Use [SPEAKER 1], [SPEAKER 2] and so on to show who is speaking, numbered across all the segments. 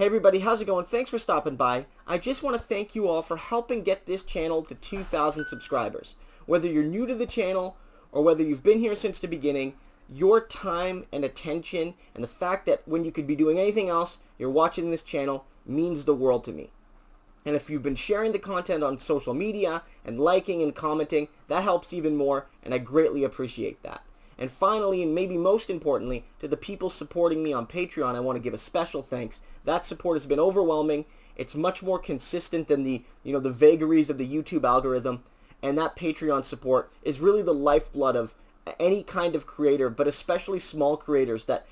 [SPEAKER 1] Hey everybody, how's it going? Thanks for stopping by. I just want to thank you all for helping get this channel to 2,000 subscribers. Whether you're new to the channel or whether you've been here since the beginning, your time and attention and the fact that when you could be doing anything else, you're watching this channel means the world to me. And if you've been sharing the content on social media and liking and commenting, that helps even more, and I greatly appreciate that. And finally, and maybe most importantly, to the people supporting me on Patreon, I want to give a special thanks. That support has been overwhelming. It's much more consistent than the vagaries of the YouTube algorithm. And that Patreon support is really the lifeblood of any kind of creator, but especially small creators that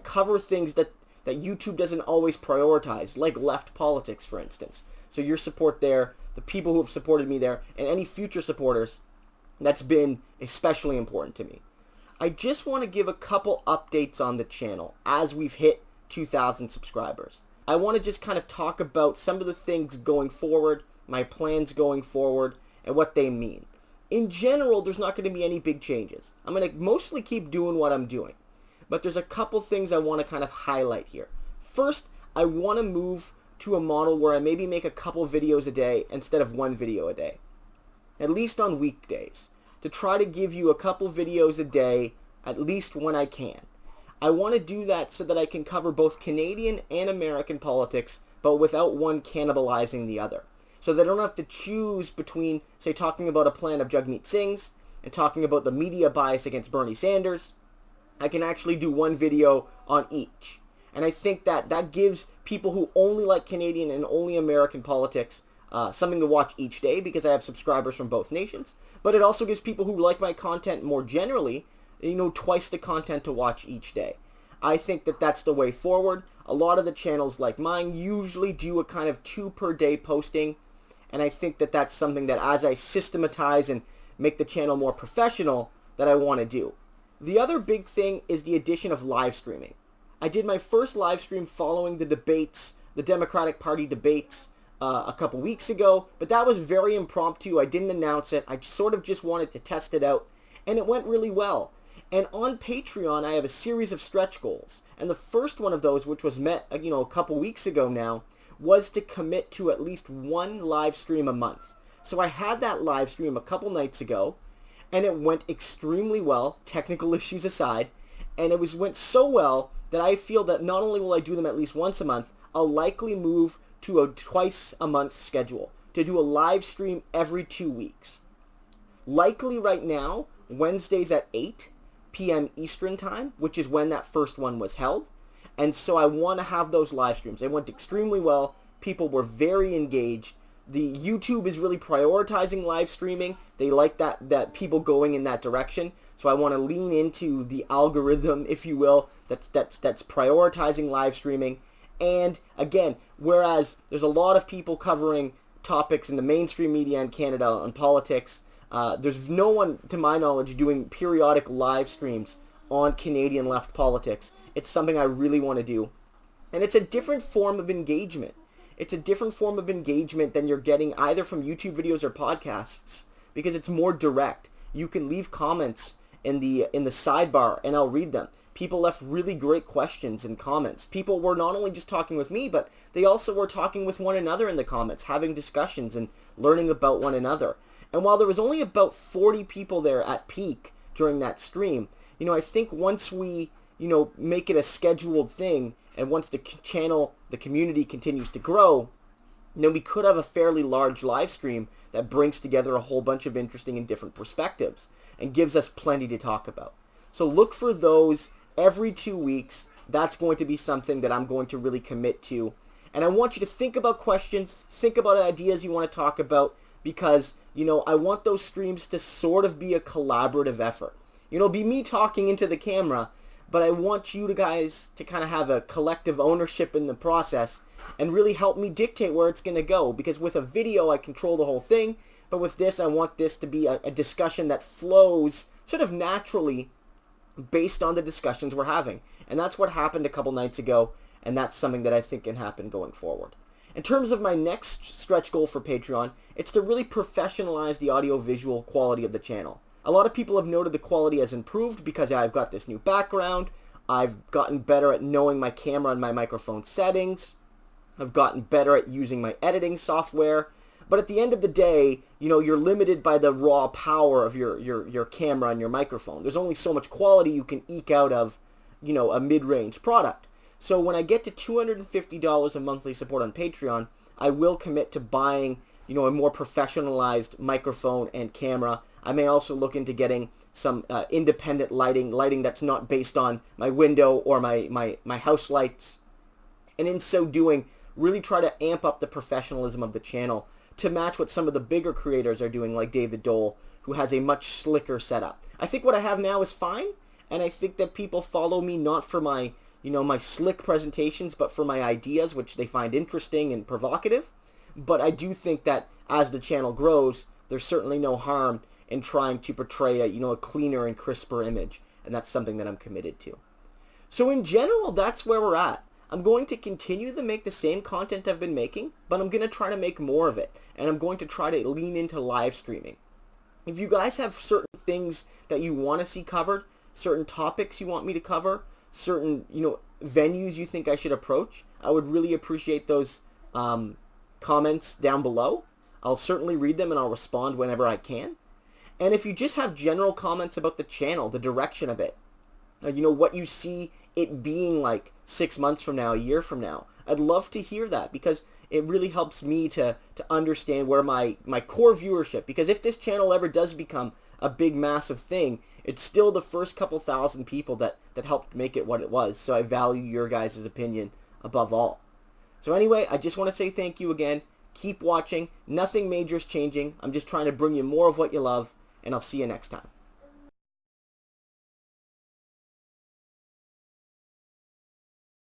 [SPEAKER 1] cover things that YouTube doesn't always prioritize, like left politics, for instance. So your support there, the people who have supported me there, and any future supporters, that's been especially important to me. I just want to give a couple updates on the channel as we've hit 2,000 subscribers. I want to just kind of talk about some of the things going forward, my plans going forward, and what they mean. In general, there's not going to be any big changes. I'm going to mostly keep doing what I'm doing. But there's a couple things I want to kind of highlight here. First, I want to move to a model where I maybe make a couple videos a day instead of one video a day. At least on weekdays. To try to give you a couple videos a day, at least when I can. I want to do that so that I can cover both Canadian and American politics, but without one cannibalizing the other. So that I don't have to choose between, say, talking about a plan of Jagmeet Singh's and talking about the media bias against Bernie Sanders. I can actually do one video on each. And I think that gives people who only like Canadian and only American politics something to watch each day, because I have subscribers from both nations. But it also gives people who like my content more generally, twice the content to watch each day. I think that that's the way forward. A lot of the channels like mine usually do a kind of 2 per day posting. And I think that that's something that as I systematize and make the channel more professional, that I want to do. The other big thing is the addition of live streaming. I did my first live stream following the debates, the Democratic Party debates, a couple weeks ago, but that was very impromptu. I didn't announce it. I sort of just wanted to test it out, and it went really well. And on Patreon, I have a series of stretch goals, and the first one of those, which was met, a couple weeks ago now, was to commit to at least one live stream a month. So I had that live stream a couple nights ago, and it went extremely well, technical issues aside, and it went so well that I feel that not only will I do them at least once a month, I'll likely move to a twice a month schedule, to do a live stream every 2 weeks. Likely right now, Wednesdays at 8 p.m. Eastern time, which is when that first one was held. And so I want to have those live streams. They went extremely well. People were very engaged. The YouTube is really prioritizing live streaming. They like that people going in that direction. So I want to lean into the algorithm, if you will, that's prioritizing live streaming. And again, whereas there's a lot of people covering topics in the mainstream media in Canada on politics, there's no one, to my knowledge, doing periodic live streams on Canadian left politics. It's something I really want to do. And it's a different form of engagement. It's a different form of engagement than you're getting either from YouTube videos or podcasts, because it's more direct. You can leave comments in the sidebar and I'll read them. People left really great questions and comments. People were not only just talking with me, but they also were talking with one another in the comments, having discussions and learning about one another. And while there was only about 40 people there at peak during that stream, I think once we, make it a scheduled thing, and once the channel, the community continues to grow, we could have a fairly large live stream that brings together a whole bunch of interesting and different perspectives and gives us plenty to talk about. So look for those every 2 weeks. That's going to be something that I'm going to really commit to. And I want you to think about questions, think about ideas you want to talk about, because, I want those streams to sort of be a collaborative effort. Be me talking into the camera, but I want you guys to kind of have a collective ownership in the process and really help me dictate where it's going to go. Because with a video, I control the whole thing, but with this, I want this to be a discussion that flows sort of naturally based on the discussions we're having. And that's what happened a couple nights ago, and that's something that I think can happen going forward. In terms of my next stretch goal for Patreon, it's to really professionalize the audio-visual quality of the channel. A lot of people have noted the quality has improved because I've got this new background. I've gotten better at knowing my camera and my microphone settings. I've gotten better at using my editing software. But at the end of the day, you know, you're limited by the raw power of your camera and your microphone. There's only so much quality you can eke out of, you know, a mid-range product. So when I get to $250 of monthly support on Patreon, I will commit to buying, you know, a more professionalized microphone and camera. I may also look into getting some independent lighting that's not based on my window or my house lights. And in so doing, really try to amp up the professionalism of the channel to match what some of the bigger creators are doing, like David Dole, who has a much slicker setup. I think what I have now is fine, and I think that people follow me not for my, you know, my slick presentations, but for my ideas, which they find interesting and provocative. But I do think that as the channel grows, there's certainly no harm in trying to portray a, you know, a cleaner and crisper image, and that's something that I'm committed to. So in general, that's where we're at. I'm going to continue to make the same content I've been making, but I'm going to try to make more of it, and I'm going to try to lean into live streaming. If you guys have certain things that you want to see covered, certain topics you want me to cover, certain, you know, venues you think I should approach, I would really appreciate those comments down below. I'll certainly read them and I'll respond whenever I can. And if you just have general comments about the channel, the direction of it, you know, what you see it being like 6 months from now, a year from now, I'd love to hear that, because it really helps me to understand where my core viewership, because if this channel ever does become a big massive thing, it's still the first couple thousand people that helped make it what it was. So I value your guys' opinion above all. So anyway, I just want to say thank you again. Keep watching. Nothing major is changing. I'm just trying to bring you more of what you love, and I'll see you next time.